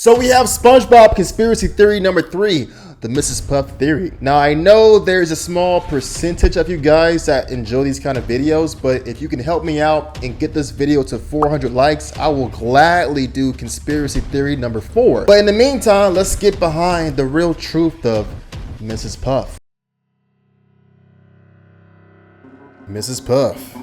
So we have SpongeBob conspiracy theory number 3, the Mrs. Puff theory. Now I know there's a small percentage of you guys that enjoy these kind of videos, but if you can help me out and get this video to 400 likes, I will gladly do conspiracy theory number 4. But in the meantime, let's get behind the real truth of Mrs. Puff. Mrs. Puff.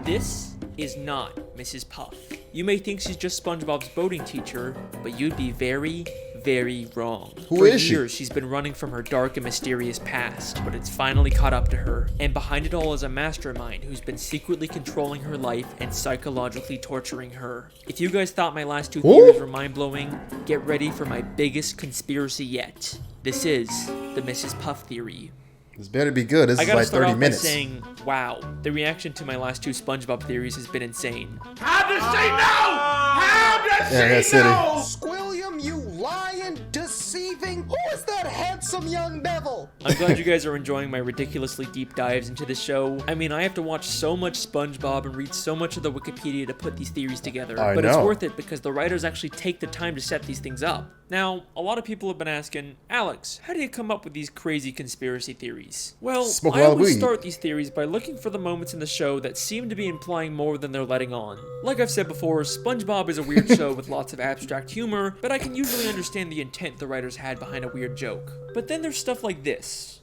This is not Mrs. Puff. You may think she's just SpongeBob's boating teacher, but you'd be very, very wrong. Who is she? For years, she's been running from her dark and mysterious past, but it's finally caught up to her. And behind it all is a mastermind who's been secretly controlling her life and psychologically torturing her. If you guys thought my last 2 theories were mind-blowing, get ready for my biggest conspiracy yet. This is the Mrs. Puff theory. This better be good. This is like 30 minutes. By saying, wow, the reaction to my last 2 SpongeBob theories has been insane. How does she know? How does she know? Squilliam, you lying, deceiving. Who is that handsome young devil? I'm glad you guys are enjoying my ridiculously deep dives into this show. I mean, I have to watch so much SpongeBob and read so much of the Wikipedia to put these theories together. But it's worth it because the writers actually take the time to set these things up. Now, a lot of people have been asking, Alex, how do you come up with these crazy conspiracy theories? Well, I always start these theories by looking for the moments in the show that seem to be implying more than they're letting on. Like I've said before, SpongeBob is a weird show with lots of abstract humor, but I can usually understand the intent the writers had behind a weird joke. But then there's stuff like this.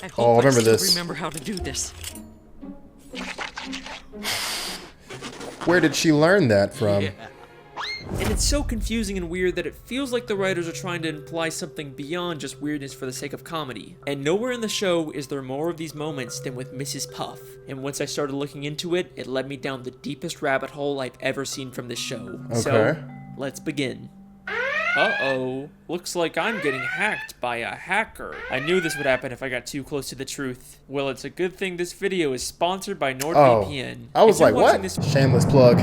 I hope I still remember how to do this. Where did she learn that from? Yeah. And it's so confusing and weird that it feels like the writers are trying to imply something beyond just weirdness for the sake of comedy. And nowhere in the show is there more of these moments than with Mrs. Puff. And once I started looking into it, it led me down the deepest rabbit hole I've ever seen from this show. Okay. So, let's begin. Uh-oh. Looks like I'm getting hacked by a hacker. I knew this would happen if I got too close to the truth. Well, it's a good thing this video is sponsored by NordVPN. I was like, what? Shameless plug.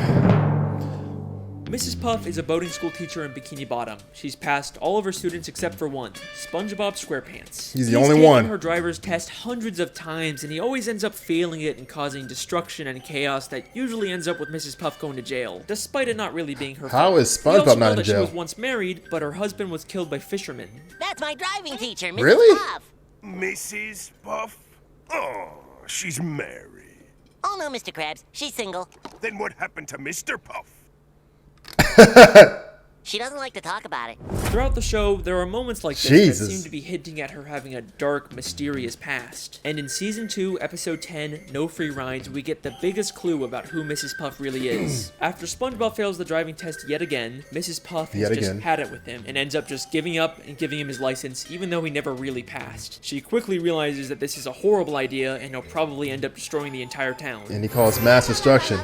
Mrs. Puff is a boating school teacher in Bikini Bottom. She's passed all of her students except for one, SpongeBob SquarePants. He's the only one. Taken her driver's test hundreds of times, and he always ends up failing it and causing destruction and chaos that usually ends up with Mrs. Puff going to jail, despite it not really being her fault. How is SpongeBob not in jail? She was once married, but her husband was killed by fishermen. That's my driving teacher, Mrs. Really? Puff. Mrs. Puff? Oh, she's married. Oh no, Mr. Krabs, she's single. Then what happened to Mr. Puff? She doesn't like to talk about it. Throughout the show, there are moments like this that seem to be hinting at her having a dark, mysterious past. And in Season 2, Episode 10, No Free Rides, we get the biggest clue about who Mrs. Puff really is. After SpongeBob fails the driving test yet again, Mrs. Puff has just had it with him and ends up just giving up and giving him his license even though he never really passed. She quickly realizes that this is a horrible idea and he'll probably end up destroying the entire town. And he calls mass destruction.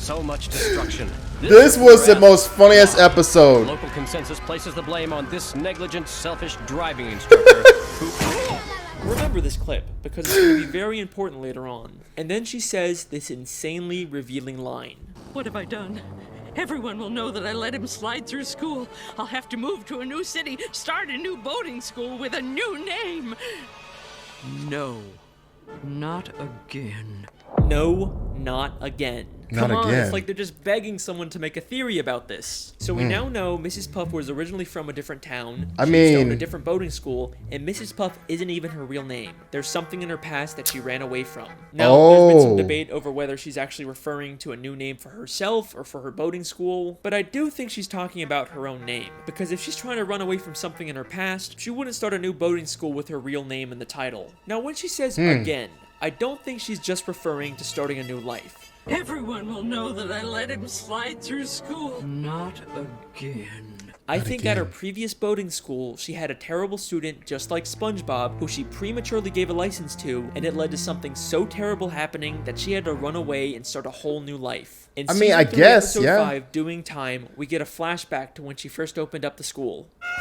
So much destruction. This was the most funniest episode. Local consensus places the blame on this negligent, selfish driving instructor who... Remember this clip, because it's going to be very important later on. And then she says this insanely revealing line. What have I done? Everyone will know that I let him slide through school. I'll have to move to a new city, start a new boating school with a new name. No, not again. No, not again. Come on, it's like they're just begging someone to make a theory about this. So we now know Mrs. Puff was originally from a different town. She owned a different boating school, and Mrs. Puff isn't even her real name. There's something in her past that she ran away from. Now, there's been some debate over whether she's actually referring to a new name for herself or for her boating school, but I do think she's talking about her own name, because if she's trying to run away from something in her past, she wouldn't start a new boating school with her real name in the title. Now, when she says again, I don't think she's just referring to starting a new life. Everyone will know that I let him slide through school. Not again. I think at her previous boating school, she had a terrible student just like SpongeBob who she prematurely gave a license to, and it led to something so terrible happening that she had to run away and start a whole new life. In Season 3, Episode 5, Doing Time, we get a flashback to when she first opened up the school. Where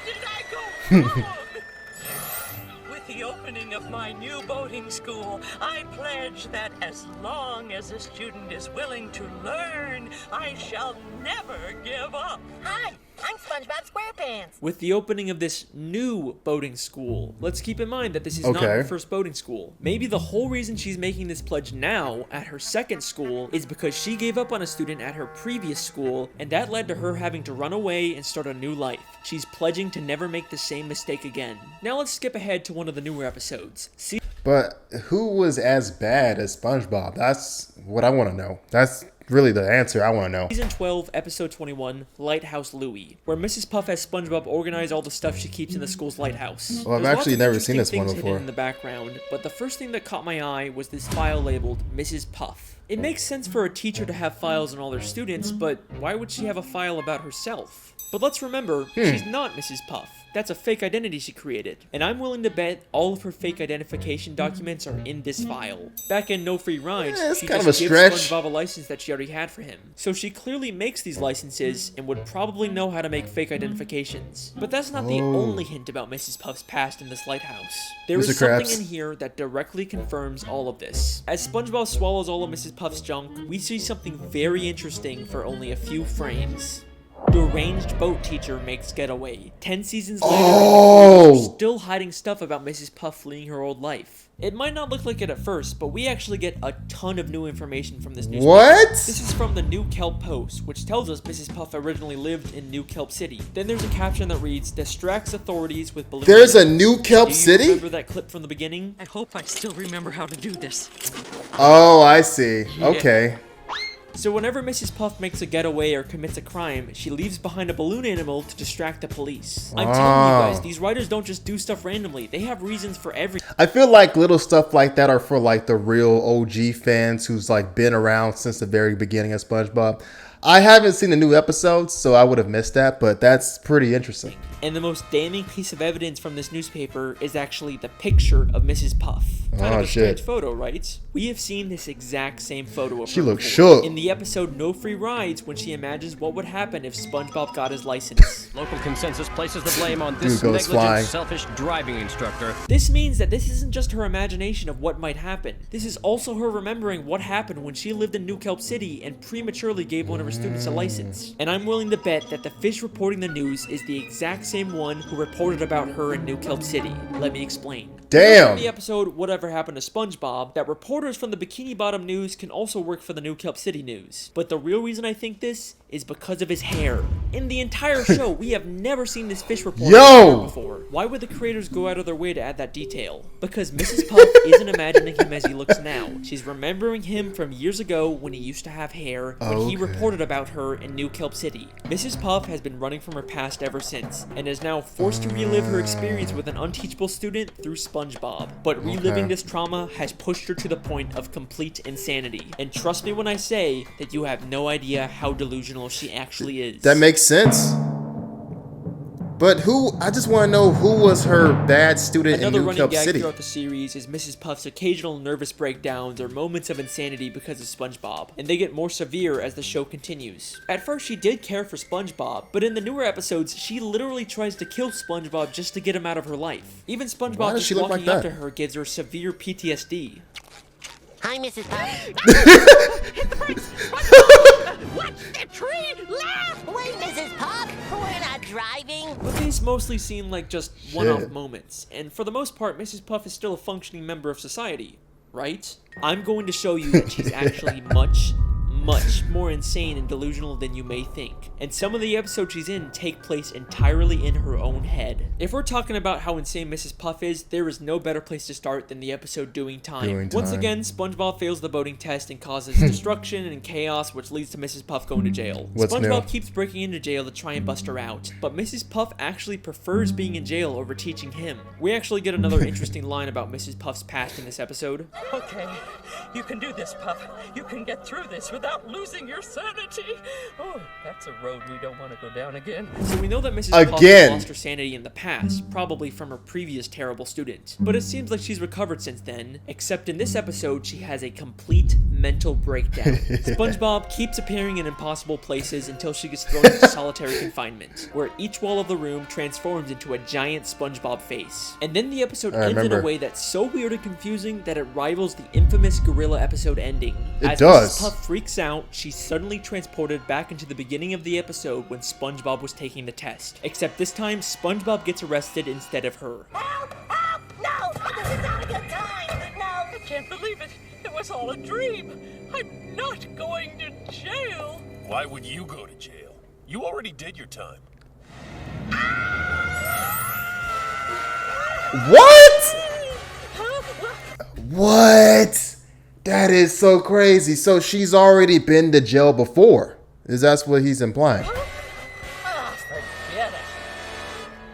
did I go wrong? With At the opening of my new boating school, I pledge that as long as a student is willing to learn, I shall never give up. Hi, I'm SpongeBob SquarePants. With the opening of this new boating school, let's keep in mind that this is not her first boating school. Maybe the whole reason she's making this pledge now at her second school is because she gave up on a student at her previous school, and that led to her having to run away and start a new life. She's pledging to never make the same mistake again. Now let's skip ahead to one of the newer episodes. But who was as bad as SpongeBob? That's what I want to know. That's really the answer I want to know. Season 12, episode 21, Lighthouse Louie, where Mrs. Puff has SpongeBob organize all the stuff she keeps in the school's lighthouse. Well, I've actually never seen this one before. In the background, but the first thing that caught my eye was this file labeled Mrs. Puff. It makes sense for a teacher to have files on all their students, but why would she have a file about herself? But let's remember, she's not Mrs. Puff. That's a fake identity she created, and I'm willing to bet all of her fake identification documents are in this file. Back in No Free Rides, she just gives SpongeBob a license that she already had for him. So she clearly makes these licenses and would probably know how to make fake identifications. But that's not the only hint about Mrs. Puff's past in this lighthouse. There is something in here that directly confirms all of this. As SpongeBob swallows all of Mrs. Puff's junk, we see something very interesting for only a few frames. Deranged boat teacher makes getaway. 10 seasons later, we're still hiding stuff about Mrs. Puff fleeing her old life. It might not look like it at first, but we actually get a ton of new information from this newspaper. What? This is from the New Kelp Post, which tells us Mrs. Puff originally lived in New Kelp City. Then there's a caption that reads, distracts authorities with balloons. There's a New Kelp City? Remember that clip from the beginning? I hope I still remember how to do this. Oh, I see. Okay. So whenever Mrs. Puff makes a getaway or commits a crime, she leaves behind a balloon animal to distract the police. I'm telling you guys, these writers don't just do stuff randomly. They have reasons for everything. I feel like little stuff like that are for like the real OG fans who's like been around since the very beginning of SpongeBob. I haven't seen the new episodes, so I would have missed that, but that's pretty interesting. And the most damning piece of evidence from this newspaper is actually the picture of Mrs. Puff. Kind of a strange photo, right? We have seen this exact same photo of her. She looks shook. In the episode No Free Rides, when she imagines what would happen if SpongeBob got his license. Local consensus places the blame on this negligent, selfish driving instructor. This means that this isn't just her imagination of what might happen. This is also her remembering what happened when she lived in New Kelp City and prematurely gave one of her students a license. And I'm willing to bet that the fish reporting the news is the exact same one who reported about her in New Kelp City. Let me explain. Damn! In the episode Whatever Happened to SpongeBob, that reporters from the Bikini Bottom News can also work for the New Kelp City News. But the real reason I think this is because of his hair. In the entire show, we have never seen this fish reporter before. Why would the creators go out of their way to add that detail? Because Mrs. Puff isn't imagining him as he looks now. She's remembering him from years ago when he used to have hair, when he reported about her in New Kelp City. Mrs. Puff has been running from her past ever since, and is now forced to relive her experience with an unteachable student through SpongeBob. But reliving this trauma has pushed her to the point of complete insanity. And trust me when I say that you have no idea how delusional she actually is. That makes sense. But I just want to know who was her bad student in New Kelp City. Another running gag throughout the series is Mrs. Puff's occasional nervous breakdowns or moments of insanity because of SpongeBob, and they get more severe as the show continues. At first, she did care for SpongeBob, but in the newer episodes, she literally tries to kill SpongeBob just to get him out of her life. Even SpongeBob just walking up to her gives her severe PTSD. Hi, Mrs. Puff. Hit the brakes! Watch the tree! Laugh! Wait, Mrs. Puff! We're not driving! But these mostly seem like just one-off moments, and for the most part, Mrs. Puff is still a functioning member of society, right? I'm going to show you that she's actually much more insane and delusional than you may think. And some of the episodes she's in take place entirely in her own head. If we're talking about how insane Mrs. Puff is, there is no better place to start than the episode Doing Time. Once again, SpongeBob fails the boating test and causes destruction and chaos, which leads to Mrs. Puff going to jail. SpongeBob keeps breaking into jail to try and bust her out, but Mrs. Puff actually prefers being in jail over teaching him. We actually get another interesting line about Mrs. Puff's past in this episode. Okay, you can do this, Puff. You can get through this without without losing your sanity. Oh, that's a road we don't want to go down again. So we know that Mrs. Puff lost her sanity in the past, probably from her previous terrible student. But it seems like she's recovered since then, except in this episode she has a complete mental breakdown. SpongeBob keeps appearing in impossible places until she gets thrown into solitary confinement, where each wall of the room transforms into a giant SpongeBob face. And then the episode ends in a way that's so weird and confusing that it rivals the infamous gorilla episode ending. As Mrs. Puff freaks out, she's suddenly transported back into the beginning of the episode when SpongeBob was taking the test. Except this time, SpongeBob gets arrested instead of her. Help! Help! No! This is not a good time! No! I can't believe it. It was all a dream. I'm not going to jail. Why would you go to jail? You already did your time. What? What? That is so crazy. So she's already been to jail before. Is that what he's implying? Forget it.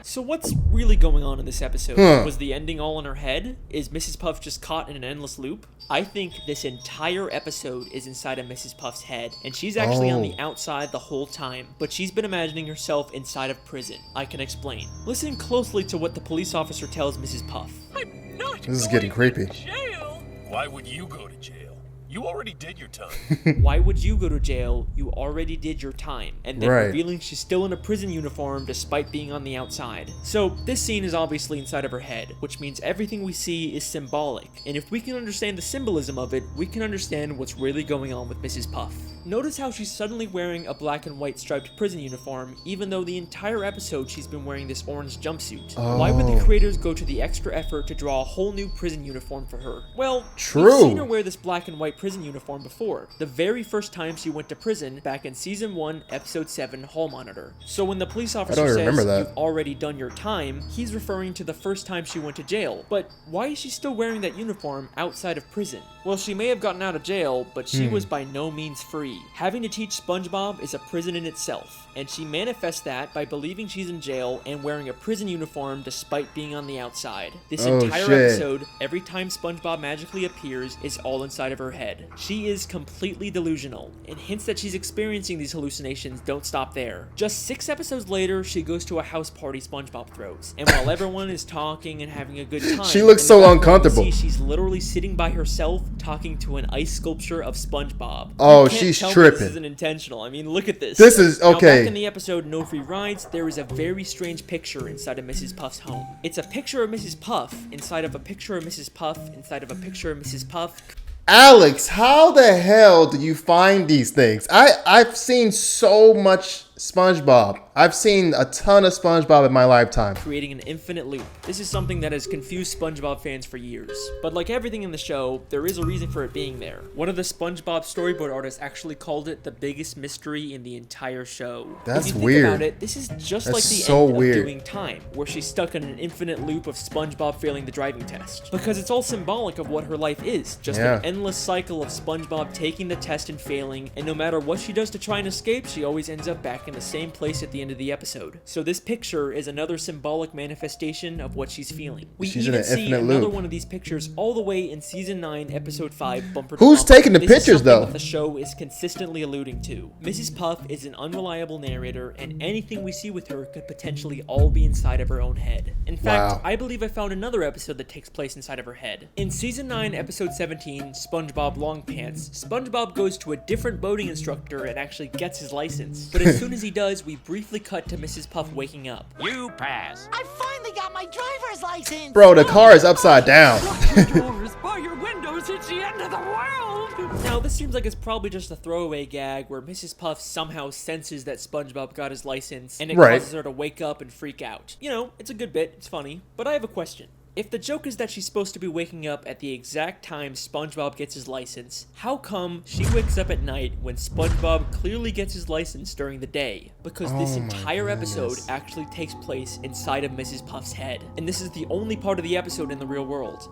So what's really going on in this episode? Was the ending all in her head? Is Mrs. Puff just caught in an endless loop? I think this entire episode is inside of Mrs. Puff's head, and she's actually on the outside the whole time, but she's been imagining herself inside of prison. I can explain. Listen closely to what the police officer tells Mrs. Puff. I'm not This is getting creepy. to jail. Why would you go to jail? You already did your time. Why would you go to jail? You already did your time. And then revealing she's still in a prison uniform despite being on the outside. So this scene is obviously inside of her head, which means everything we see is symbolic. And if we can understand the symbolism of it, we can understand what's really going on with Mrs. Puff. Notice how she's suddenly wearing a black and white striped prison uniform, even though the entire episode she's been wearing this orange jumpsuit. Why would the creators go to the extra effort to draw a whole new prison uniform for her? Well, we've seen her wear this black and white prison uniform before, the very first time she went to prison back in season 1 episode 7 Hall Monitor. So when the police officer says you've already done your time, he's referring to the first time she went to jail. But why is she still wearing that uniform outside of prison? Well, she may have gotten out of jail, but she was by no means free. Having to teach SpongeBob is a prison in itself, and she manifests that by believing she's in jail and wearing a prison uniform despite being on the outside. This entire episode, every time SpongeBob magically appears, is all inside of her head. She is completely delusional, and hints that she's experiencing these hallucinations don't stop there. Just 6 episodes later, she goes to a house party SpongeBob throws, and while everyone is talking and having a good time, she looks so uncomfortable. She's literally sitting by herself talking to an ice sculpture of SpongeBob. Oh, she's tripping. This isn't intentional. I mean, look at this. This is okay. Now, back in the episode No Free Rides, there is a very strange picture inside of Mrs. Puff's home. It's a picture of Mrs. Puff inside of a picture of Mrs. Puff inside of a picture of Mrs. Puff. Alex, how the hell do you find these things? I've seen so much SpongeBob. I've seen a ton of SpongeBob in my lifetime. Creating an infinite loop. This is something that has confused SpongeBob fans for years. But like everything in the show, there is a reason for it being there. One of the SpongeBob storyboard artists actually called it the biggest mystery in the entire show. That's if you think weird. about it, this is just like the end of Doing Time, where she's stuck in an infinite loop of SpongeBob failing the driving test. Because it's all symbolic of what her life is. Just an endless cycle of SpongeBob taking the test and failing, and no matter what she does to try and escape, she always ends up back in the same place at the end of the episode. So this picture is another symbolic manifestation of what she's feeling. We even see another one of these pictures all the way in season 9, episode 5, Bumper to Who's Bumper. taking the pictures though? That the show is consistently alluding to. Mrs. Puff is an unreliable narrator, and anything we see with her could potentially all be inside of her own head. In fact, I believe I found another episode that takes place inside of her head. In season 9, episode 17, SpongeBob Long Pants, SpongeBob goes to a different boating instructor and actually gets his license. But as soon as he does, we briefly cut to Mrs. Puff waking up. You pass. I finally got my driver's license! Bro, the car is upside down. Lock your doors, bar your windows, it's the end of the world! Now, this seems like it's probably just a throwaway gag where Mrs. Puff somehow senses that SpongeBob got his license, and it causes her to wake up and freak out. You know, it's a good bit, it's funny, but I have a question. If the joke is that she's supposed to be waking up at the exact time SpongeBob gets his license, how come she wakes up at night when SpongeBob clearly gets his license during the day? Because this entire episode actually takes place inside of Mrs. Puff's head. And this is the only part of the episode in the real world.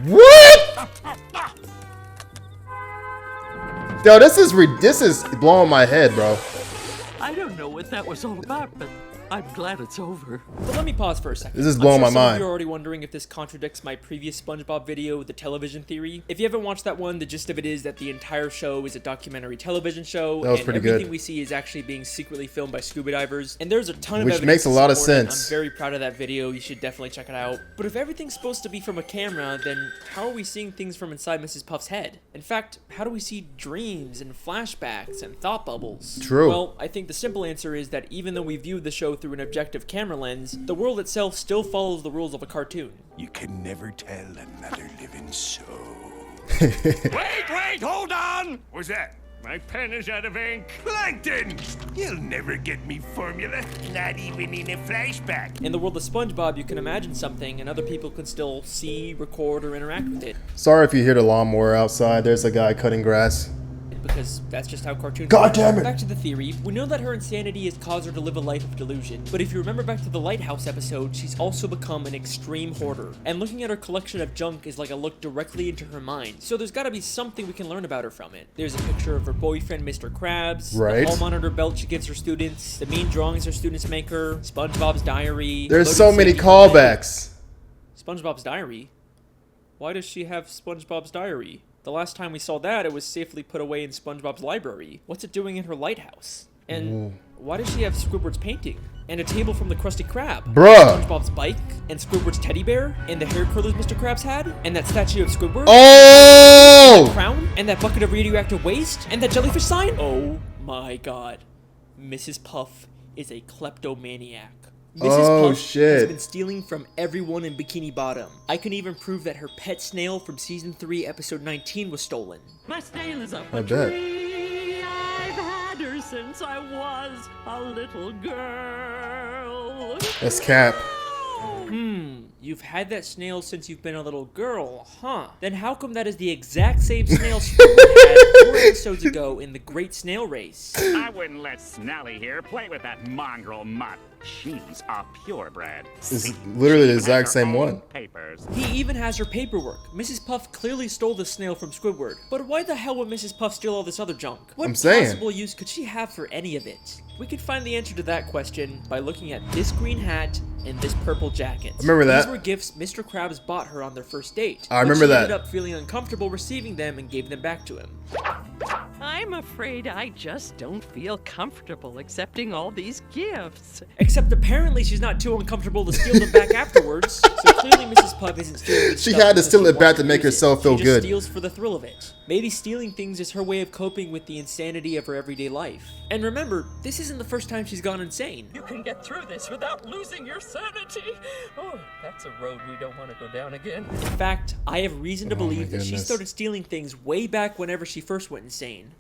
What? Yo, this is blowing my head, bro. I don't know what that was all about, but I'm glad it's over. But let me pause for a second. This is blowing my mind. You're already wondering if this contradicts my previous SpongeBob video, The Television Theory. If you haven't watched that one, the gist of it is that the entire show is a documentary television show. That was pretty good. Everything we see is actually being secretly filmed by scuba divers. And there's a ton of evidence. Which makes a lot of sense. I'm very proud of that video. You should definitely check it out. But if everything's supposed to be from a camera, then how are we seeing things from inside Mrs. Puff's head? In fact, how do we see dreams and flashbacks and thought bubbles? True. Well, I think the simple answer is that even though we view the show through an objective camera lens, the world itself still follows the rules of a cartoon. You can never tell another living soul. Wait, hold on! What's that? My pen is out of ink. Plankton! You'll never get me formula, not even in a flashback. In the world of SpongeBob, you can imagine something and other people can still see, record, or interact with it. Sorry if you hear the lawnmower outside. There's a guy cutting grass. Because that's just how cartoons God damn it! Back to the theory, we know that her insanity has caused her to live a life of delusion, but if you remember back to the Lighthouse episode, she's also become an extreme hoarder, and looking at her collection of junk is like a look directly into her mind, so there's gotta be something we can learn about her from it. There's a picture of her boyfriend, Mr. Krabs, right. The hall monitor belt she gives her students, the mean drawings her students make her, SpongeBob's diary. There's so many callbacks. SpongeBob's diary? Why does she have SpongeBob's diary? The last time we saw that, it was safely put away in SpongeBob's library. What's it doing in her lighthouse? And why does she have Squidward's painting? And a table from the Krusty Krab? Bruh! SpongeBob's bike? And Squidward's teddy bear? And the hair curlers Mr. Krabs had? And that statue of Squidward? Oh! And that crown? And that bucket of radioactive waste? And that jellyfish sign? Oh my god. Mrs. Puff is a kleptomaniac. Mrs. Puff has been stealing from everyone in Bikini Bottom. I can even prove that her pet snail from Season 3, Episode 19 was stolen. My snail is up a tree. I've had her since I was a little girl. That's Cap. You've had that snail since you've been a little girl, huh? Then how come that is the exact same snail Squidward had 4 episodes ago in the Great Snail Race? I wouldn't let Snelly here play with that mongrel mutt. She's a purebred. It's literally the exact same one. Papers. He even has her paperwork. Mrs. Puff clearly stole the snail from Squidward. But why the hell would Mrs. Puff steal all this other junk? What possible use could she have for any of it? We could find the answer to that question by looking at this green hat and this purple jacket. I remember that. These were gifts Mr. Krabs bought her on their first date. I remember that. She ended up feeling uncomfortable receiving them and gave them back to him. I'm afraid I just don't feel comfortable accepting all these gifts. Except apparently she's not too uncomfortable to steal them back afterwards. So clearly Mrs. Puff isn't stealing. She had to steal it back to make herself feel good. She just steals for the thrill of it. Maybe stealing things is her way of coping with the insanity of her everyday life. And remember, this isn't the first time she's gone insane. You can get through this without losing your sanity. Oh, that's a road we don't want to go down again. In fact, I have reason to believe that she started stealing things way back whenever she first went insane.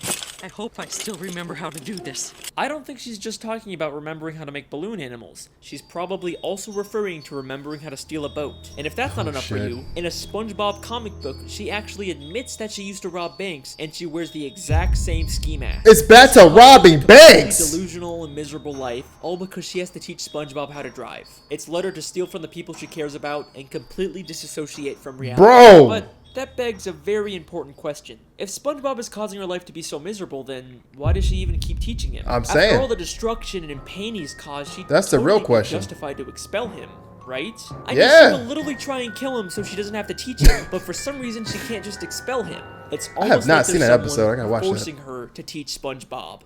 I hope I still remember how to do this. I don't think she's just talking about remembering how to make balloon animals. She's probably also referring to remembering how to steal a boat. And if that's not enough for you, in a SpongeBob comic book, she actually admits that she used to rob banks, and she wears the exact same ski mask. It's back to robbing banks! Delusional and miserable life, all because she has to teach SpongeBob how to drive. It's led her to steal from the people she cares about and completely disassociate from reality. Bro! But that begs a very important question. If SpongeBob is causing her life to be so miserable, then why does she even keep teaching him? After all the destruction and pain he's caused, that's the real question. Justified to expel him, right? I guess she will literally try and kill him so she doesn't have to teach him, but for some reason she can't just expel him. It's almost I have not like seen that episode. I gotta watch forcing her to teach SpongeBob.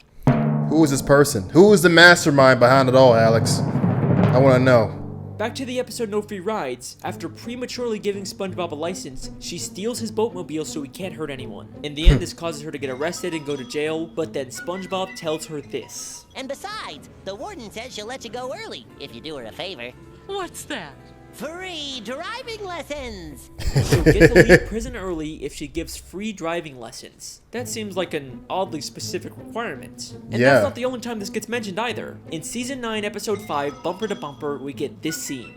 Who is this person? Who is the mastermind behind it all, Alex? I want to know. Back to the episode No Free Rides, after prematurely giving SpongeBob a license, she steals his boatmobile so he can't hurt anyone. In the end, this causes her to get arrested and go to jail, but then SpongeBob tells her this. And besides, the warden says she'll let you go early if you do her a favor. What's that? Free driving lessons! She'll get to leave prison early if she gives free driving lessons. That seems like an oddly specific requirement. And that's not the only time this gets mentioned either. In Season 9, Episode 5, Bumper to Bumper, we get this scene.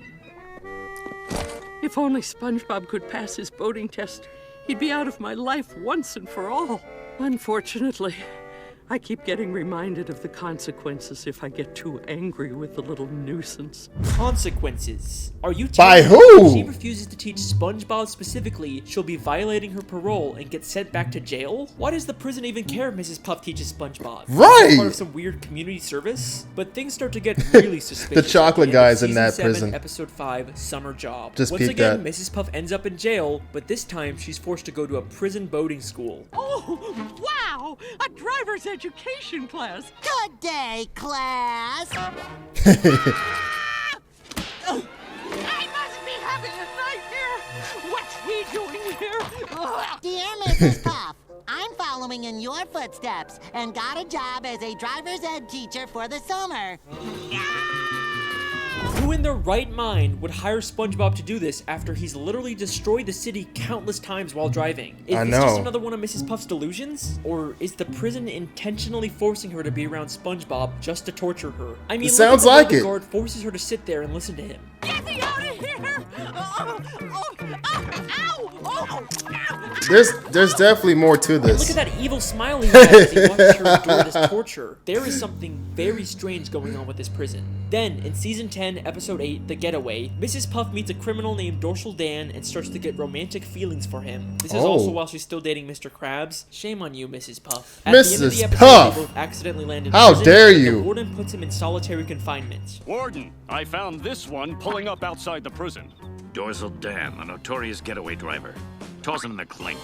If only SpongeBob could pass his boating test, he'd be out of my life once and for all. Unfortunately, I keep getting reminded of the consequences if I get too angry with the little nuisance. Consequences? Are you By telling me who? if she refuses to teach SpongeBob specifically, she'll be violating her parole and get sent back to jail? Why does the prison even care if Mrs. Puff teaches SpongeBob? Right! Is it part of some weird community service? But things start to get really suspicious. The chocolate guys in that Season 7, prison. Episode 5, Summer Job. Just Once peep again, that. Mrs. Puff ends up in jail, but this time she's forced to go to a prison boating school. Oh, wow! A driver's education class! Good day, class. I must be having a nightmare! What's he doing here? Dear Mrs. Puff, I'm following in your footsteps and got a job as a driver's ed teacher for the summer. Who in their right mind would hire SpongeBob to do this after he's literally destroyed the city countless times while driving? Is this just another one of Mrs. Puff's delusions? Or is the prison intentionally forcing her to be around SpongeBob just to torture her? I mean, It sounds look at the way like the it. guard forces her to sit there and listen to him. Get me out of here! There's definitely more to Look at this. that evil smile he has as he watches her endure this torture. There is something very strange going on with this prison. Then, in Season 10, Episode 8, The Getaway, Mrs. Puff meets a criminal named Dorsal Dan and starts to get romantic feelings for him. This is also while she's still dating Mr. Krabs. Shame on you, Mrs. Puff. At the end of the Mrs. episode, Puff! they both accidentally land in How prison, dare and you. The warden puts him in solitary confinement. Warden, I found this one pulling up outside the prison. Dorsal Dan, the notorious getaway driver. Toss him in the clink.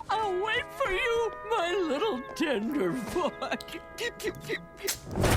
I'll wait for you, my little tender boy.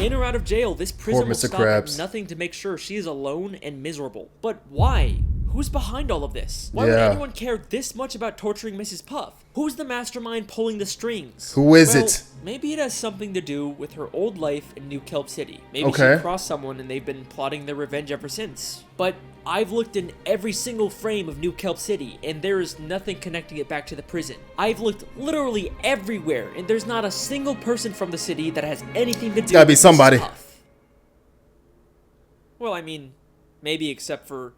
In or out of jail, this prison will Mr. stop Krabs. at nothing to make sure she is alone and miserable. But why? Who's behind all of this? Why would Yeah. anyone care this much about torturing Mrs. Puff? Who's the mastermind pulling the strings? Who is Well, it? Maybe it has something to do with her old life in New Kelp City. Maybe Okay. she crossed someone and they've been plotting their revenge ever since. But I've looked in every single frame of New Kelp City, and there is nothing connecting it back to the prison. I've looked literally everywhere, and there's not a single person from the city that has anything to do Gotta be with Mrs. somebody. Puff. Well, I mean, maybe except for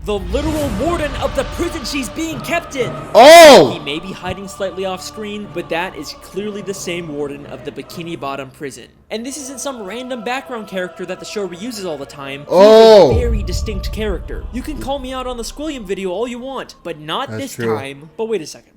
the literal warden of the prison she's being kept in. He Oh! may be hiding slightly off screen, but that is clearly the same warden of the Bikini Bottom prison. And this isn't some random background character that the show reuses all the time. Oh! He's a very distinct character. You can call me out on the Squilliam video all you want, but not That's this true. time. But wait a second.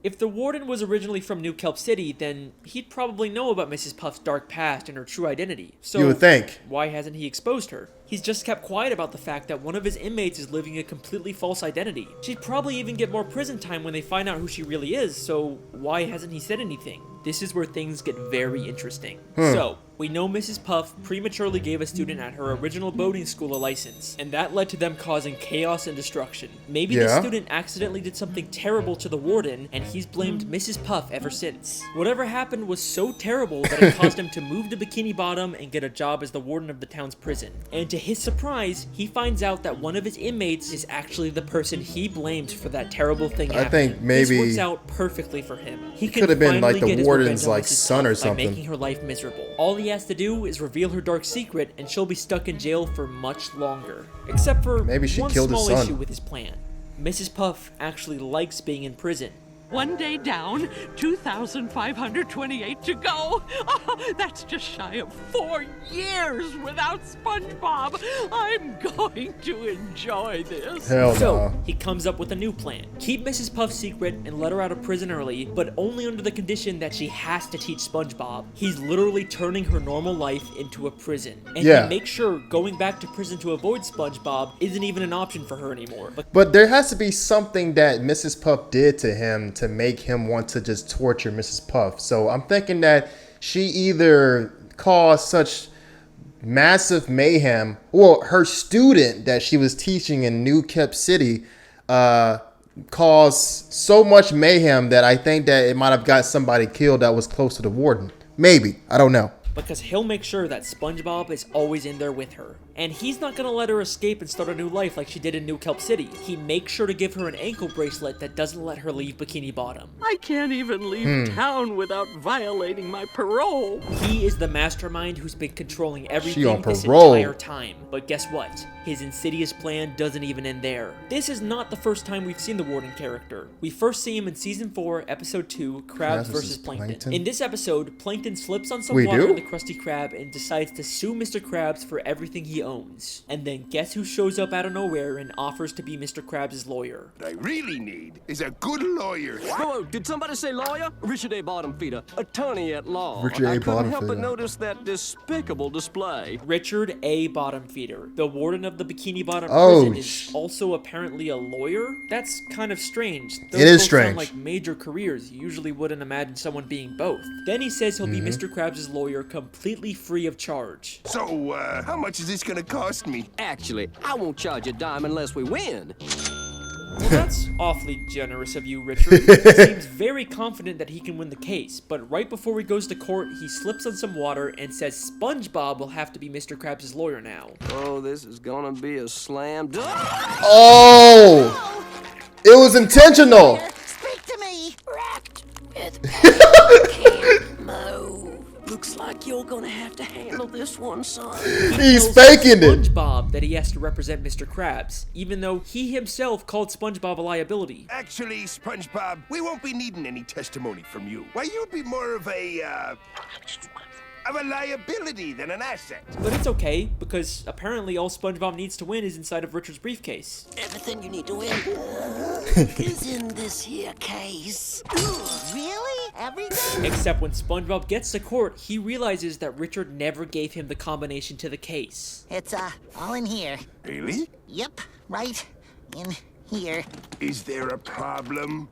If the warden was originally from New Kelp City, then he'd probably know about Mrs. Puff's dark past and her true identity. So You would think. why hasn't he exposed her? He's just kept quiet about the fact that one of his inmates is living a completely false identity. She'd probably even get more prison time when they find out who she really is, so why hasn't he said anything? This is where things get very interesting. So, we know Mrs. Puff prematurely gave a student at her original boating school a license, and that led to them causing chaos and destruction. Maybe the Yeah. student accidentally did something terrible to the warden, and he's blamed Mrs. Puff ever since. Whatever happened was so terrible that it caused him to move to Bikini Bottom and get a job as the warden of the town's prison. And to his surprise, he finds out that one of his inmates is actually the person he blames for that terrible thing happening. think maybe this works out perfectly for him. He can could have been, like, finally the get his warden's, revenge on like, Mrs. son or Puff by something. making her life miserable. All he has to do is reveal her dark secret, and she'll be stuck in jail for much longer. Except for Maybe she one killed his small son. issue with his plan. Mrs. Puff actually likes being in prison. One day down, 2,528 to go. Oh, that's just shy of 4 years without SpongeBob. I'm going to enjoy this. Hell So, no. he comes up with a new plan. Keep Mrs. Puff secret and let her out of prison early, but only under the condition that she has to teach SpongeBob. He's literally turning her normal life into a prison. And Yeah. he makes sure going back to prison to avoid SpongeBob isn't even an option for her anymore. But there has to be something that Mrs. Puff did to him to make him want to just torture Mrs. Puff. So I'm thinking that she either caused such massive mayhem, well, her student that she was teaching in New Kelp City caused so much mayhem that I think that it might have got somebody killed that was close to the warden. Maybe. I don't know. Because he'll make sure that SpongeBob is always in there with her. And he's not gonna let her escape and start a new life like she did in New Kelp City. He makes sure to give her an ankle bracelet that doesn't let her leave Bikini Bottom. I can't even leave town without violating my parole. He is the mastermind who's been controlling everything this parole. entire time. But guess what? His insidious plan doesn't even end there. This is not the first time we've seen the Warden character. We first see him in Season 4, Episode 2, Crabs vs. Plankton. In this episode, Plankton slips on some water in the Krusty Krab and decides to sue Mr. Krabs for everything he owns. And then guess who shows up out of nowhere and offers to be Mr. Krabs' lawyer? What I really need is a good lawyer. Whoa, did somebody say lawyer? Richard A. Bottomfeeder, attorney at law. Richard A. I couldn't help Bottomfeeder. but notice that despicable display. Richard A. Bottomfeeder, the warden of the Bikini Bottom prison, is also apparently a lawyer? That's kind of strange. Those it is both strange. Sound like major careers. You usually wouldn't imagine someone being both. Then he says he'll be Mr. Krabs' lawyer completely free of charge. So, how much is this gonna cost me? Actually, I won't charge a dime unless we win. Well, that's awfully generous of you, Richard. He seems very confident that he can win the case, but right before he goes to court, he slips on some water and says SpongeBob will have to be Mr. Krabs' lawyer now. Oh, this is gonna be a slam dunk. Oh! It was intentional! Speak to me! Wrapped with can't move. Looks like you're gonna have to handle this one, son. He's faking it! SpongeBob that he has to represent Mr. Krabs, even though he himself called SpongeBob a liability. Actually, SpongeBob, we won't be needing any testimony from you. Why, you'd be more of a liability than an asset. But it's okay, because apparently all SpongeBob needs to win is inside of Richard's briefcase. Everything you need to win is in this here case. Really? Everything? Except when SpongeBob gets to court, he realizes that Richard never gave him the combination to the case. It's, all in here. Really? Yep, right in here. Is there a problem?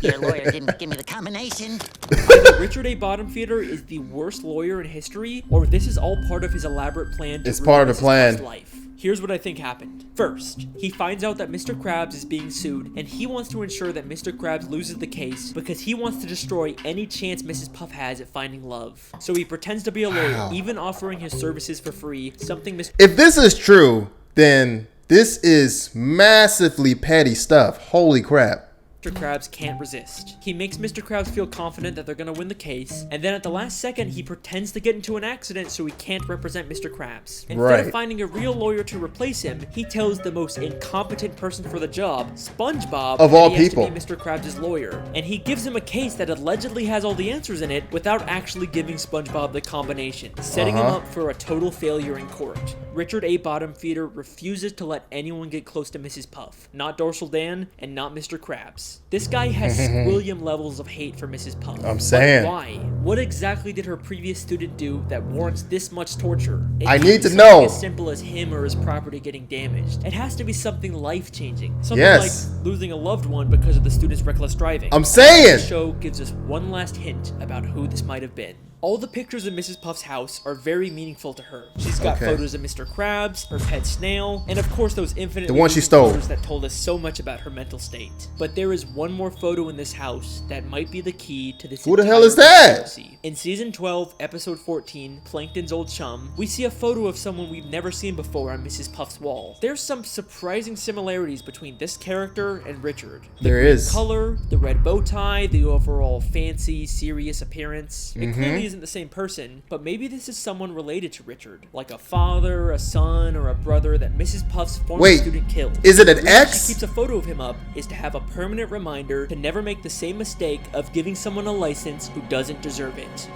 Your lawyer didn't give me the combination. Either Richard A. Bottomfeeder is the worst lawyer in history, or this is all part of his elaborate plan to It's part of ruin the Mrs. plan. Puff's life. Here's what I think happened. First, he finds out that Mr. Krabs is being sued, and he wants to ensure that Mr. Krabs loses the case because he wants to destroy any chance Mrs. Puff has at finding love. So he pretends to be a lawyer, even offering his services for free, something Mr. If this is true, then this is massively petty stuff. Holy crap. Krabs can't resist. He makes Mr. Krabs feel confident that they're gonna win the case, and then at the last second, he pretends to get into an accident so he can't represent Mr. Krabs. Instead of finding a real lawyer to replace him, he tells the most incompetent person for the job, SpongeBob, of all that he has people, to be Mr. Krabs' lawyer. And he gives him a case that allegedly has all the answers in it without actually giving SpongeBob the combination, setting him up for a total failure in court. Richard A. Bottomfeeder refuses to let anyone get close to Mrs. Puff, not Dorsal Dan, and not Mr. Krabs. This guy has William levels of hate for Mrs. Puff. I'm saying. But why? What exactly did her previous student do that warrants this much torture? I need to know. As simple as him or his property getting damaged. It has to be something life-changing. Something like losing a loved one because of the student's reckless driving. I'm saying. The show gives us one last hint about who this might have been. All the pictures of Mrs. Puff's house are very meaningful to her. She's got photos of Mr. Krabs, her pet snail, and of course those infinitely photos that told us so much about her mental state. But there is one more photo in this house that might be the key to this. Who the hell is that? In season 12, episode 14, Plankton's old chum, we see a photo of someone we've never seen before on Mrs. Puff's wall. There's some surprising similarities between this character and Richard. The green color, the red bow tie, the overall fancy, serious appearance. It clearly isn't the same person, but maybe this is someone related to Richard, like a father, a son, or a brother that Mrs. Puff's former student killed. Is it an ex? She keeps a photo of him up is to have a permanent reminder to never make the same mistake of giving someone a license who doesn't deserve it.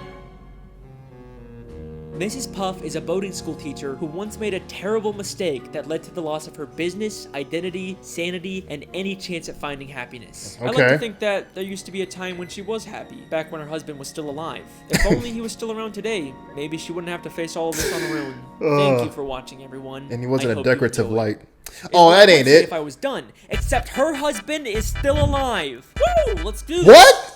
Mrs. Puff is a boating school teacher who once made a terrible mistake that led to the loss of her business, identity, sanity, and any chance at finding happiness. I like to think that there used to be a time when she was happy, back when her husband was still alive. If only he was still around today, maybe she wouldn't have to face all of this on her own. Thank you for watching, everyone. And he wasn't a decorative light. Oh, that ain't it. If I was done, except her husband is still alive. Woo! Let's do this. What?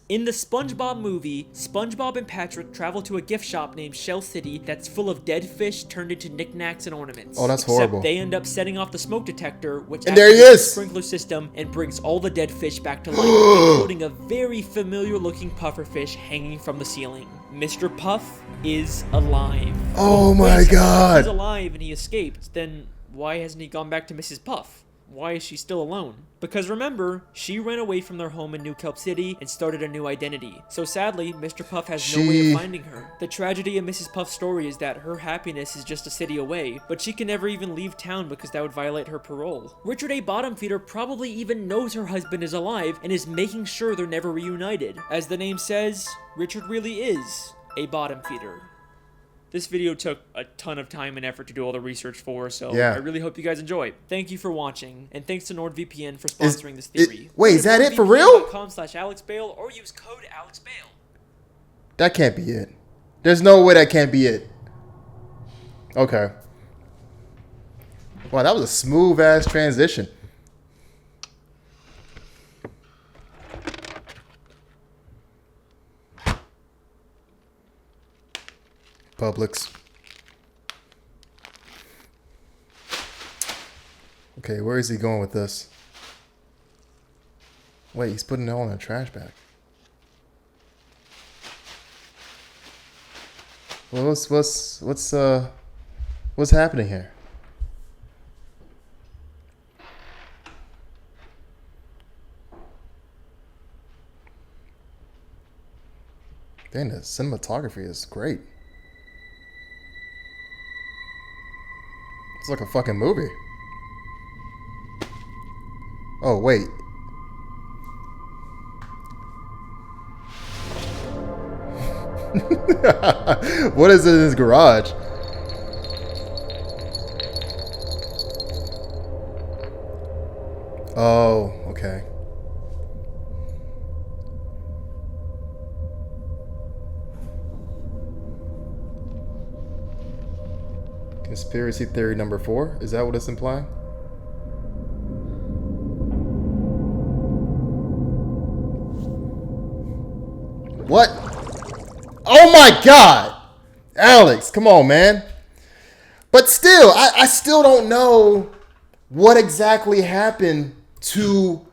In the SpongeBob movie, SpongeBob and Patrick travel to a gift shop named Shell City that's full of dead fish turned into knickknacks and ornaments. Oh, that's horrible. Except they end up setting off the smoke detector, which and there he activates the is. sprinkler system and brings all the dead fish back to life, including a very familiar looking pufferfish hanging from the ceiling. Mr. Puff is alive. Oh my God. If he's alive and he escaped, then why hasn't he gone back to Mrs. Puff? Why is she still alone? Because remember, she ran away from their home in New Kelp City and started a new identity. So sadly, Mr. Puff has no way of finding her. The tragedy of Mrs. Puff's story is that her happiness is just a city away, but she can never even leave town because that would violate her parole. Richard A. Bottomfeeder probably even knows her husband is alive and is making sure they're never reunited. As the name says, Richard really is a bottom feeder. This video took a ton of time and effort to do all the research for, so I really hope you guys enjoy. Thank you for watching, and thanks to NordVPN for sponsoring this theory. Wait, is that it for real? NordVPN.com/AlexBale or use code AlexBale. That can't be it. There's no way that can't be it. Okay. Wow, that was a smooth ass transition. Publix. Okay, where is he going with this? Wait, he's putting it all in a trash bag. Well, what's happening here? Dang, the cinematography is great. It's like a fucking movie. Oh, wait. What is in his garage? Oh, okay. Conspiracy theory number 4? Is that what it's implying? What? Oh my God! Alex, come on, man. But still, I still don't know what exactly happened to,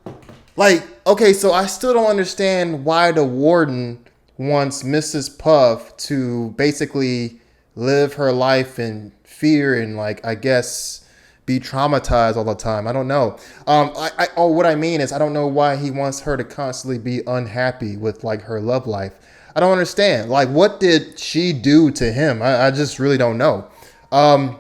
like, okay, so I still don't understand why the warden wants Mrs. Puff to basically live her life in fear and, like, I guess be traumatized all the time. I don't know. What I mean is I don't know why he wants her to constantly be unhappy with, like, her love life. I don't understand. Like, what did she do to him? I just really don't know. And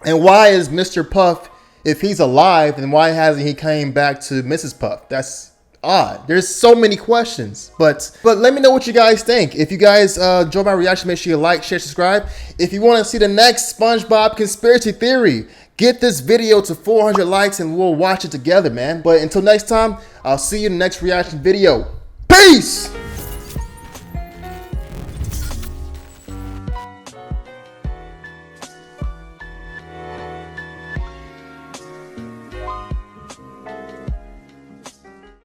why is Mr. Puff, if he's alive, then why hasn't he came back to Mrs. Puff? That's odd. There's so many questions, but let me know what you guys think. If you guys enjoyed my reaction, make sure you like, share, subscribe. If you want to see the next SpongeBob conspiracy theory, get this video to 400 likes and we'll watch it together, man. But until next time, I'll see you in the next reaction video. Peace!